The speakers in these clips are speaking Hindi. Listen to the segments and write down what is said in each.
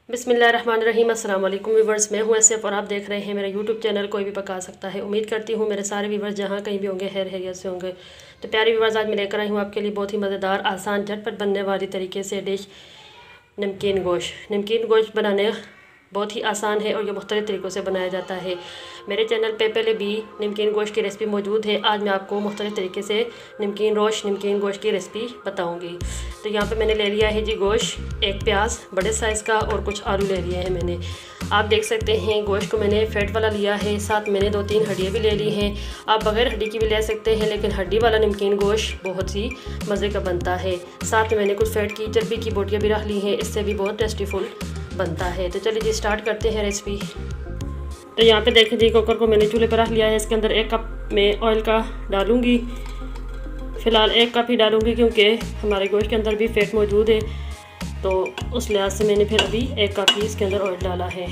बिस्मिल्लाहिर्रहमानिर्रहीम। अस्सलाम वालेकुम व्यूवर्स, मैं हूं आसिफ और आप देख रहे हैं मेरा यूट्यूब चैनल कोई भी पका सकता है। उम्मीद करती हूं मेरे सारे व्यूवर्स जहां कहीं भी होंगे खैरियत से होंगे। तो प्यारे व्यूवर्स, आज मैं लेकर आई हूं आपके लिए बहुत ही मज़ेदार, आसान, झटपट बनने वाली तरीके से डिश नमकीन गोश्त। नमकीन गोश्त बनाने बहुत ही आसान है और ये मुख्तलिफ़ तरीक़ों से बनाया जाता है। मेरे चैनल पे पहले भी नमकीन गोश्त की रेसिपी मौजूद है। आज मैं आपको मुख्तलिफ़ तरीके से नमकीन गोश्त की रेसिपी बताऊंगी। तो यहाँ पे मैंने ले लिया है जी गोश्त, एक प्याज बड़े साइज़ का और कुछ आलू ले लिए हैं मैंने। आप देख सकते हैं गोश्त को मैंने फ़ैट वाला लिया है, साथ मैंने 2-3 हड्डियाँ भी ले ली हैं। आप बग़ैर हड्डी की भी ले सकते हैं, लेकिन हड्डी वाला नमकीन गोश्त बहुत ही मज़े का बनता है। साथ में मैंने कुछ फ़ैट की चर्बी की बोटियाँ भी रख ली हैं, इससे भी बहुत टेस्टीफुल बनता है। तो चलिए जी स्टार्ट करते हैं रेसिपी। तो यहाँ पे देखें जी, कुकर को मैंने चूल्हे पर रख लिया है। इसके अंदर 1 कप मैं ऑयल का डालूँगी। फ़िलहाल 1 कप ही डालूँगी क्योंकि हमारे गोश्त के अंदर भी फ़ैट मौजूद है, तो उस लिहाज से मैंने फिर अभी 1 कप ही इसके अंदर ऑयल डाला है।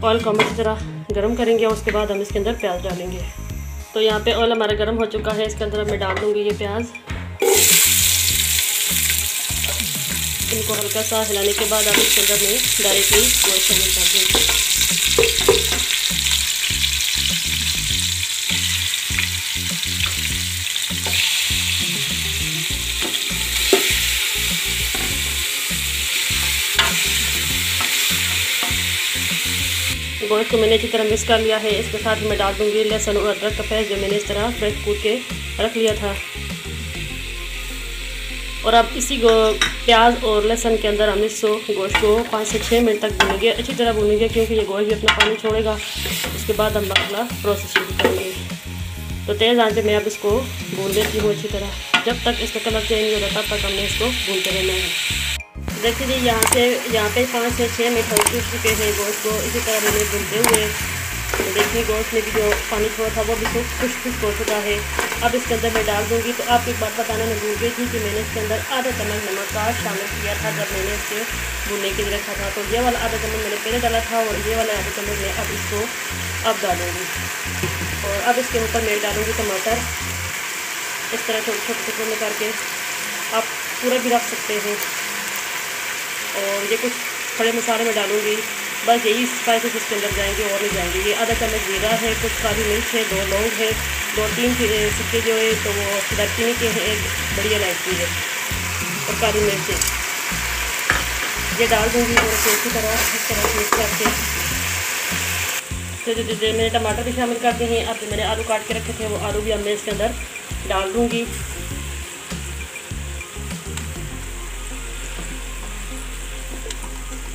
ऑयल को हम अच्छी तरह गर्म करेंगे और उसके बाद हम इसके अंदर प्याज डालेंगे। तो यहाँ पे ऑयल हमारा गर्म हो चुका है, इसके अंदर मैं डाल दूँगी ये प्याज। इनको हल्का सा हिलाने के बाद आप इसके अंदर में डायरेक्टली गोश्त शामिल कर दूँगी। गोश्त को मैंने अच्छी तरह मिक्स कर लिया है। इसके साथ मैं डाल दूँगी लहसुन और अदरक का पेस्ट, जो मैंने इस तरह फ्रेश कूट के रख लिया था। और अब इसी प्याज और लहसुन के अंदर हम इस गोश्त को 5 से 6 मिनट तक भूनेंगे, अच्छी तरह भूनेंगे, क्योंकि ये गोश्त भी अपना पानी छोड़ेगा। उसके बाद हम अगला प्रोसेस शुरू करेंगे। तो तेज़ आंच पे मैं अब इसको भून लेती हूँ अच्छी तरह। जब तक इसका कलर चेंज नहीं होता तब तक हमने इसको भूनते रहना है। देखिए जी, यहाँ पे 5 से 6 मिनट हो चुके हैं गोश्त को इसी तरह मैंने भूनते हुए। तो देखिए गोश्त में भी जो पानी छोड़ा था वो भी खुश्क हो चुका है। अब इसके अंदर मैं डाल दूँगी। तो आपको एक बात बताना मैं भूल गई थी कि मैंने इसके अंदर आधा चम्मच नमक का शामिल किया था जब मैंने इसके भूनने के लिए रखा था। तो ये वाला आधा चम्मच मैंने पहले डाला था और ये वाला आधा चम्मच मैं अब इसको डालूँगी। और अब इसके ऊपर मैं डालूँगी टमाटर, इस तरह छोटे छोटे टुकड़ों में करके। आप पूरा भी रख सकते हैं। और ये कुछ खड़े मसाले में डालूँगी, बस यही स्पाइसेस इसके अंदर जाएंगे और नहीं जाएंगे। ये आधा चम्मच जीरा है, कुछ काली मिर्च है, 2 लौंग है, 2-3 सिक्के जो है तो वो दालचीनी के हैं, 1 बड़ी इलायची है और काली मिर्च है। ये डाल दूँगी और इसे अच्छी तरह इस तरह मिक्स करके। तो जो मैंने टमाटर भी शामिल करते हैं। अब जो मैंने आलू काट के रखे थे वो आलू भी अब मैं इसके अंदर डाल दूँगी।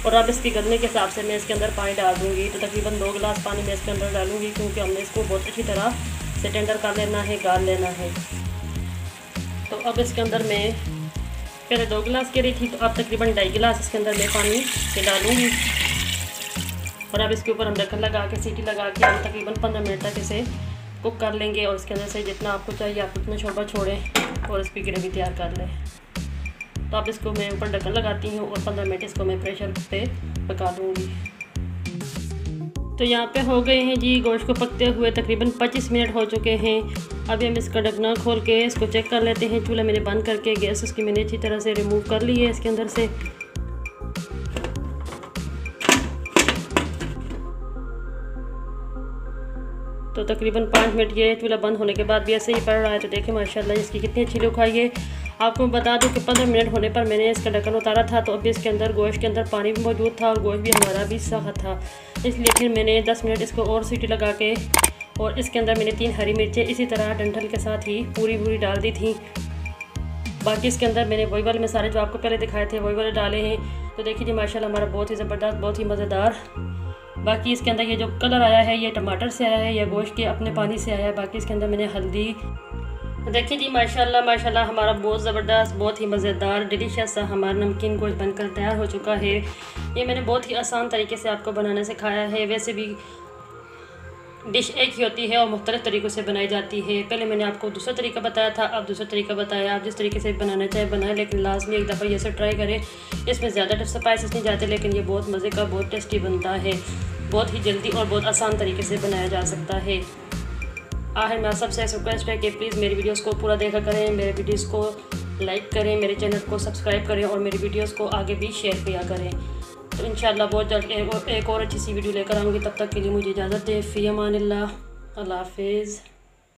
और अब इसकी गलने के हिसाब से मैं इसके अंदर पानी डाल दूँगी। तो तकरीबन 2 गिलास पानी मैं इसके अंदर डालूँगी, क्योंकि हमने इसको बहुत अच्छी तरह से टेंडर कर लेना है, गाल लेना है। तो अब इसके अंदर मैं पहले 2 गिलास के रही थी, तो अब तकरीबन 2.5 गिलास इसके अंदर मैं पानी से डालूँगी। और अब इसके ऊपर हम ढक्कन लगा के सीटी लगा के हम तकरीबन 15 मिनट तक इसे कुक कर लेंगे। और इसके अंदर से जितना आपको चाहिए आप उतना शोरबा छोड़ें और इसकी ग्रेवी तैयार कर लें। तो अब इसको मैं ऊपर ढक्कन लगाती हूँ और 15 मिनट इसको मैं प्रेशर पे पका दूँगी। तो यहाँ पे हो गए हैं जी गोश्त को पकते हुए तकरीबन 25 मिनट हो चुके हैं। अभी हम इसका ढक्कना खोल के इसको चेक कर लेते हैं। चूल्हा मैंने बंद करके गैस उसकी मैंने अच्छी तरह से रिमूव कर ली है इसके अंदर से। तो तकरीबन 5 मिनट ये चूल्हा बंद होने के बाद भी ऐसे ही पड़ रहा है। तो देखें माशाल्लाह इसकी कितनी अच्छी लुक आई है। आपको बता दूं कि 15 मिनट होने पर मैंने इसका ढक्कन उतारा था, तो अभी इसके अंदर गोश्त के अंदर पानी भी मौजूद था और गोश्त भी हमारा भी सख्त था। इसलिए फिर मैंने 10 मिनट इसको और सीटी लगा के और इसके अंदर मैंने 3 हरी मिर्चें इसी तरह डंठल के साथ ही पूरी डाल दी थी। बाकी इसके अंदर मैंने वही वाले मसाले जो आपको पहले दिखाए थे वही वाले डाले हैं। तो देखिए जी माशाल्लाह हमारा बहुत ही ज़बरदस्त, बहुत ही मज़ेदार। बाकी इसके अंदर ये जो कलर आया है ये टमाटर से आया है या गोश्त के अपने पानी से आया है। बाकी इसके अंदर मैंने हल्दी। देखिए जी माशाल्लाह हमारा बहुत ज़बरदस्त, बहुत ही मज़ेदार, डिलीशियस सा हमारा नमकीन गोश्त बनकर तैयार हो चुका है। ये मैंने बहुत ही आसान तरीके से आपको बनाना सिखाया है। वैसे भी डिश एक ही होती है और मुख्तलिफ़ तरीक़ों से बनाई जाती है। पहले मैंने आपको दूसरा तरीका बताया था, अब दूसरा तरीका बताया। आप जिस तरीके से बनाना चाहे बनाएं, लेकिन लाजमी एक दफ़ा ये सब ट्राई करें। इसमें ज़्यादा स्पाइसेस नहीं जाते, लेकिन ये बहुत मज़े का, बहुत टेस्टी बनता है। बहुत ही जल्दी और बहुत आसान तरीके से बनाया जा सकता है। आखिर में सबसे रिक्वेस्ट है कि प्लीज़ मेरी वीडियोस को पूरा देखा करें, मेरे वीडियोस को लाइक करें, मेरे चैनल को सब्सक्राइब करें और मेरी वीडियोस को आगे भी शेयर किया करें। तो इंशाल्लाह बहुत जल्द एक और अच्छी सी वीडियो लेकर आऊँगी। तब तक के लिए मुझे इजाज़त दें। फ़ी अमानिल्लाह, अल्लाह हाफ़िज़।